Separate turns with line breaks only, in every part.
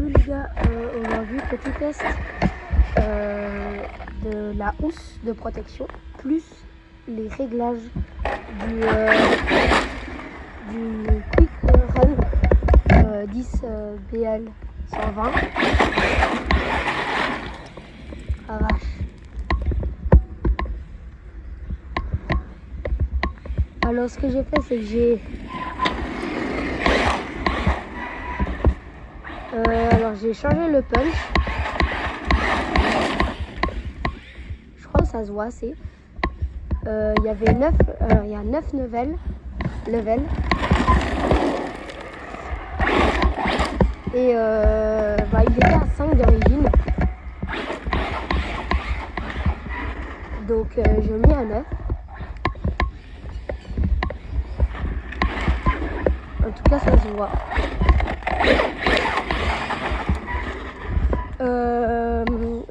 Salut les gars, aujourd'hui petit test de la housse de protection plus les réglages du Quick Run 10 BL 120. Ah vache. Alors ce que j'ai fait, c'est que j'ai changé le punch. Je crois que ça se voit assez. Il y avait 9 levels. Et il était à 5 d'origine. Donc j'ai mis à 9. En tout cas, ça se voit.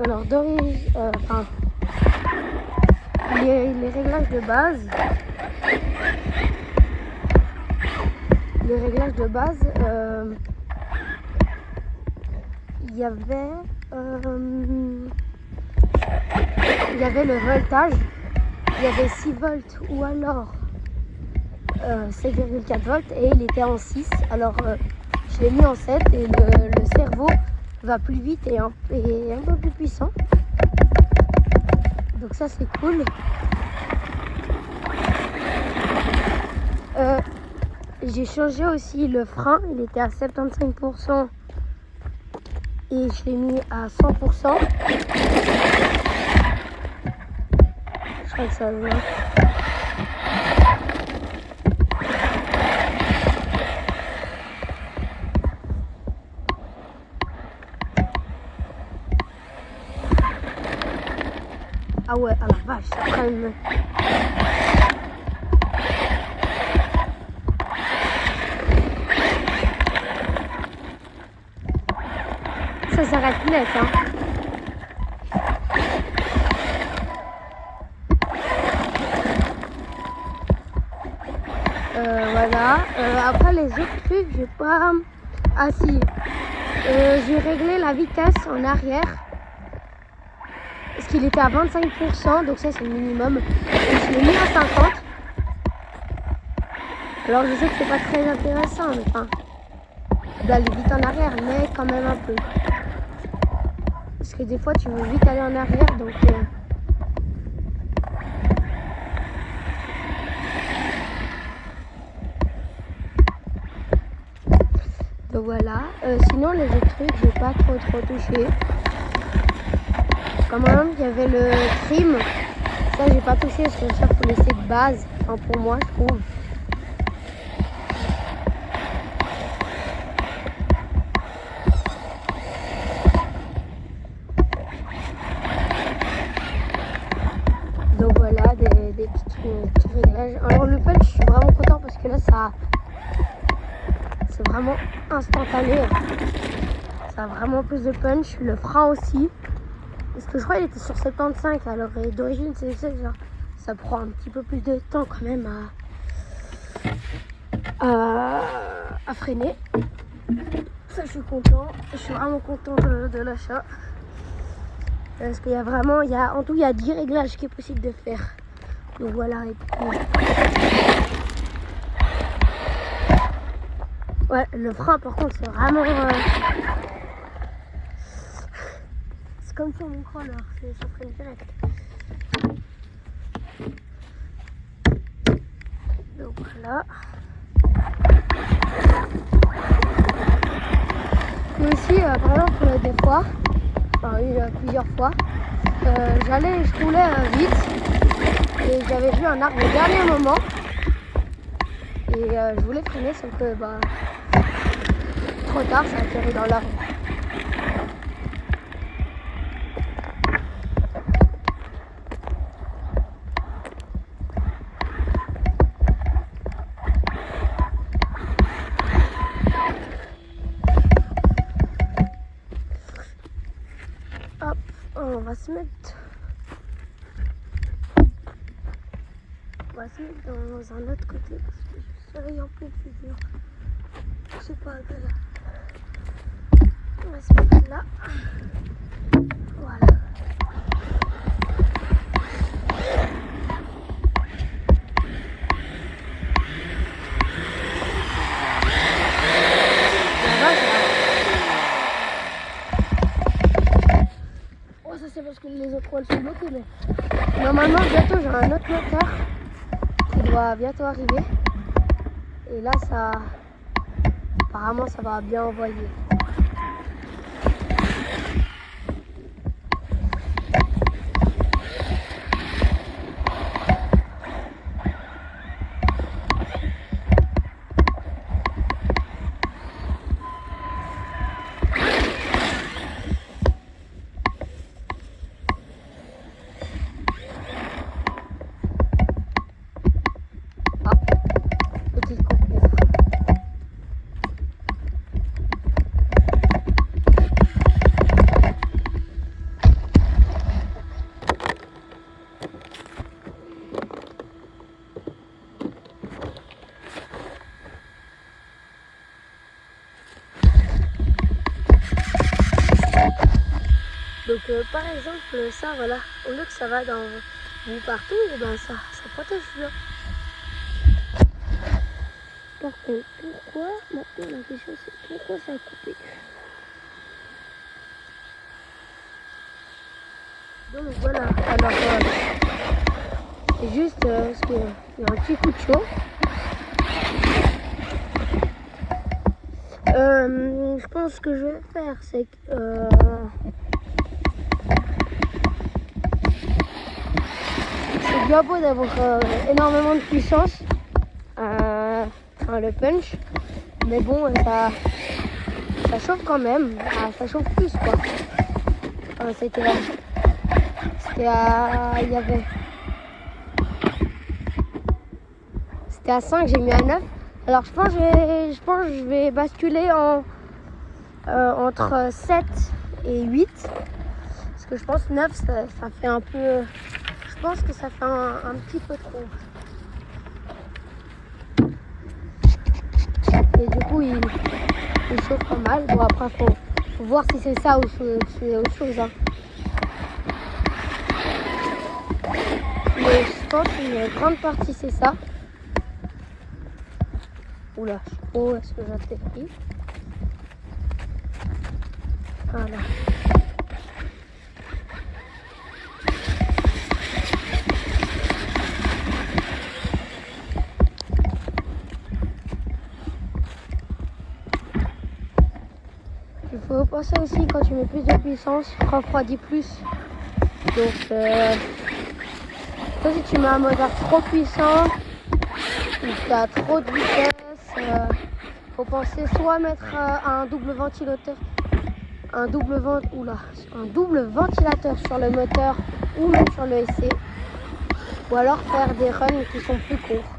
Alors d'origine, les réglages de base. Il y avait le voltage. Il y avait 6 volts ou alors 7,4 volts et il était en 6. Alors je l'ai mis en 7 et le cerveau va plus vite et un peu plus puissant. Donc ça c'est cool. J'ai changé aussi le frein, il était à 75% et je l'ai mis à 100%. Je crois que ça va. Ah ouais, ah la vache, ça freine. Ça s'arrête net, hein. Voilà. Après les autres trucs, j'ai pas... Ah si. J'ai réglé la vitesse en arrière. Parce qu'il était à 25%, donc ça c'est le minimum. Et je l'ai mis à 50. Alors je sais que c'est pas très intéressant, mais enfin, d'aller vite en arrière, mais quand même un peu. Parce que des fois tu veux vite aller en arrière, donc voilà. Sinon les autres trucs, j'ai pas trop touché. Quand même, il y avait le trim. Ça, j'ai pas touché parce que ça, faut laisser de base. Enfin, pour moi, je trouve. Donc voilà, des petits réglages. Alors le punch, je suis vraiment content parce que là, c'est vraiment instantané. Ça a vraiment plus de punch. Le frein aussi. Parce que je crois qu'il était sur 75, alors d'origine c'est genre, ça prend un petit peu plus de temps quand même à freiner. Ça je suis content, je suis vraiment content de l'achat. Parce qu'il y a vraiment, en tout il y a 10 réglages qui est possible de faire. Donc voilà, et puis... Ouais, le frein par contre c'est vraiment... C'est comme sur mon crawler, ça freine direct. Donc voilà. Et aussi, par exemple, des fois, plusieurs fois, je roulais vite et j'avais vu un arbre au dernier moment et je voulais freiner, sauf que trop tard, ça a atterri dans l'arbre. Hop, on va se mettre dans un autre côté parce que je suis un peu plus dur. C'est pas agréable. On va va se mettre là. Voilà. Oh, ça c'est parce que les autres elles sont bloquées, mais normalement bientôt j'ai un autre moteur qui doit bientôt arriver. Et là ça apparemment ça va bien envoyer. Petite coupure. Donc par exemple ça voilà, au lieu que ça va dans vous partout, et ben ça protège bien. Par contre, pourquoi maintenant la question c'est pourquoi ça a coupé. Donc voilà, alors c'est juste parce qu'il y a un petit coup de chaud. Je pense que je vais faire c'est que c'est bien beau d'avoir énormément de puissance, le punch, mais bon ça chauffe quand même, ça chauffe plus quoi. C'était à 5, j'ai mis à 9. Alors je pense que je vais basculer entre 7 et 8. Parce que je pense 9 ça fait un peu. Je pense que ça fait un petit peu trop. Et du coup il chauffe pas mal. Bon après faut voir si c'est ça ou c'est autre chose. Hein. Mais je pense qu'une grande partie c'est ça. Oula, je sais pas où est-ce que j'atterris. Voilà. Il faut penser aussi quand tu mets plus de puissance, refroidis plus. Donc, si tu mets un moteur trop puissant, ou tu as trop de vitesse, faut penser soit mettre un double ventilateur, un double ventilateur sur le moteur ou même sur le SC, ou alors faire des runs qui sont plus courts.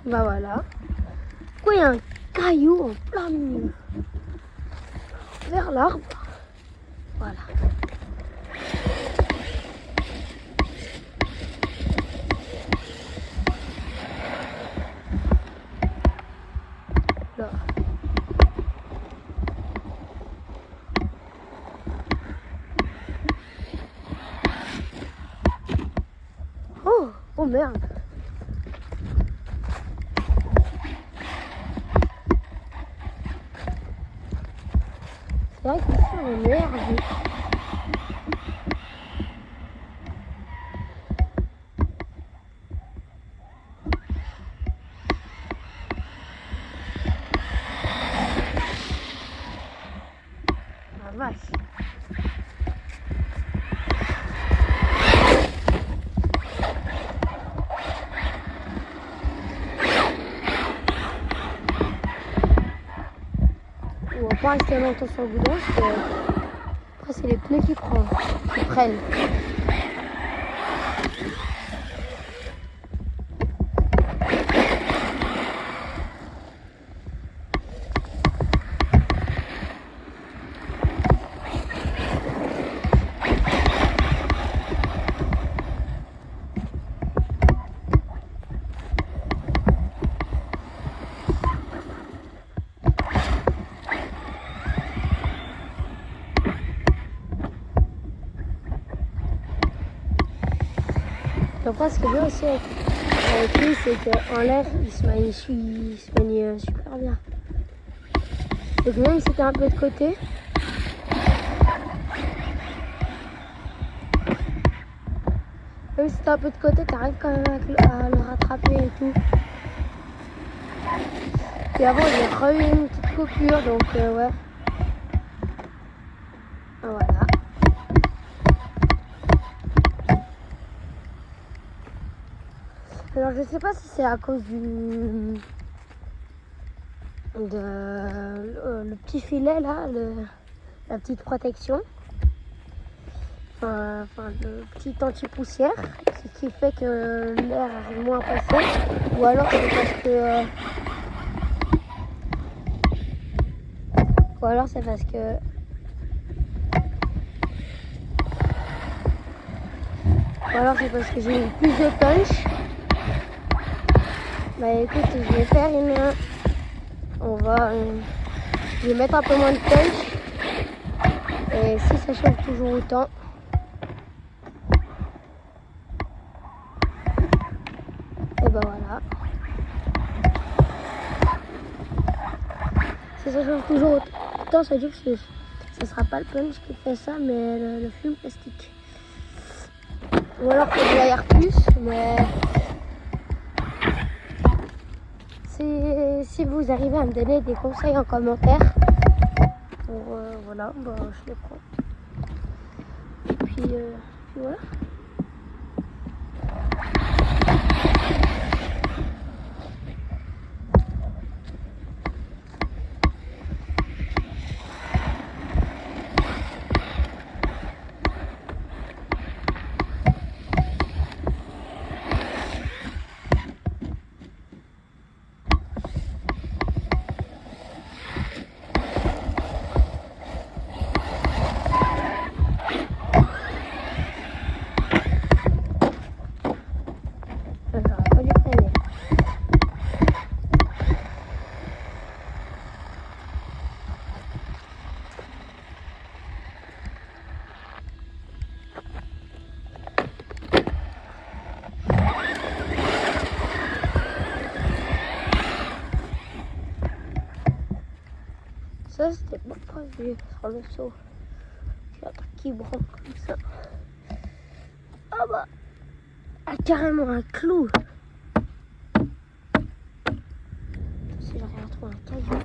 Bah voilà. Quoi, il y a un caillou en plein milieu. Vers l'arbre. Voilà. Là. Oh merde. C'est vrai qu'ici on est meilleur vu. Ah vache. On va pas rester longtemps sur le goudron parce que après c'est les pneus qui prennent. Après, ce qui est bien aussi avec lui, c'est qu'en l'air, il se manie super bien. Donc même si t'es un peu de côté, t'arrives quand même à le rattraper et tout. Et avant, il y a eu une petite coupure, donc ouais. Voilà. Alors je sais pas si c'est à cause le petit filet là, la petite protection, enfin le petit anti-poussière qui fait que l'air arrive moins à passer, ou alors c'est parce que j'ai eu plus de punch. Bah écoute, je vais faire je vais mettre un peu moins de punch. Et si ça chauffe toujours autant, et ben voilà. Si ça chauffe toujours autant, ça veut dire que ce sera pas le punch qui fait ça, mais le film plastique. Ou alors que je l'aère plus, mais si vous arrivez à me donner des conseils en commentaire, voilà, bah, je les prends. Et puis voilà. Ça, c'était pas prévu sur le saut. Il y a un truc qui branle comme ça. Ah bah, carrément un clou. Si j'arrive à trouver un caillou.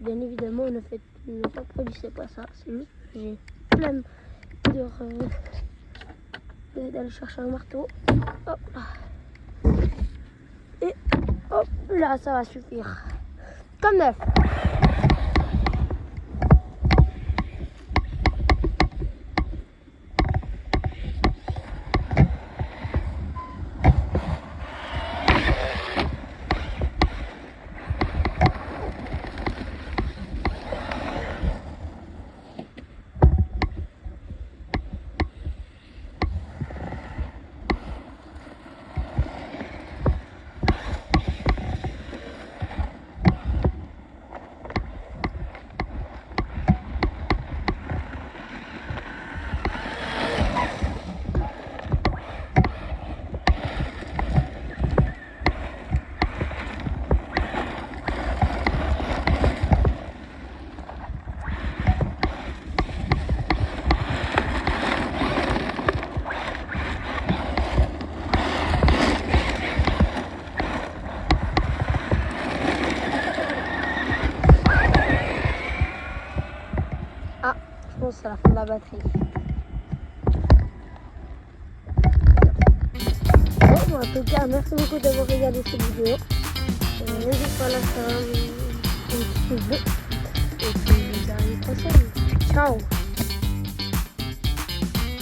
Bien évidemment, ne produisez pas ça. C'est juste que j'ai flemme d'aller chercher un marteau. Hop là. Et hop là, ça va suffire. Comme neuf. c'est la fin de la batterie. Bon, en tout cas, merci beaucoup d'avoir regardé cette vidéo. N'hésite pas à lâcher un pouce bleu. Et puis, à la prochaine. Ciao.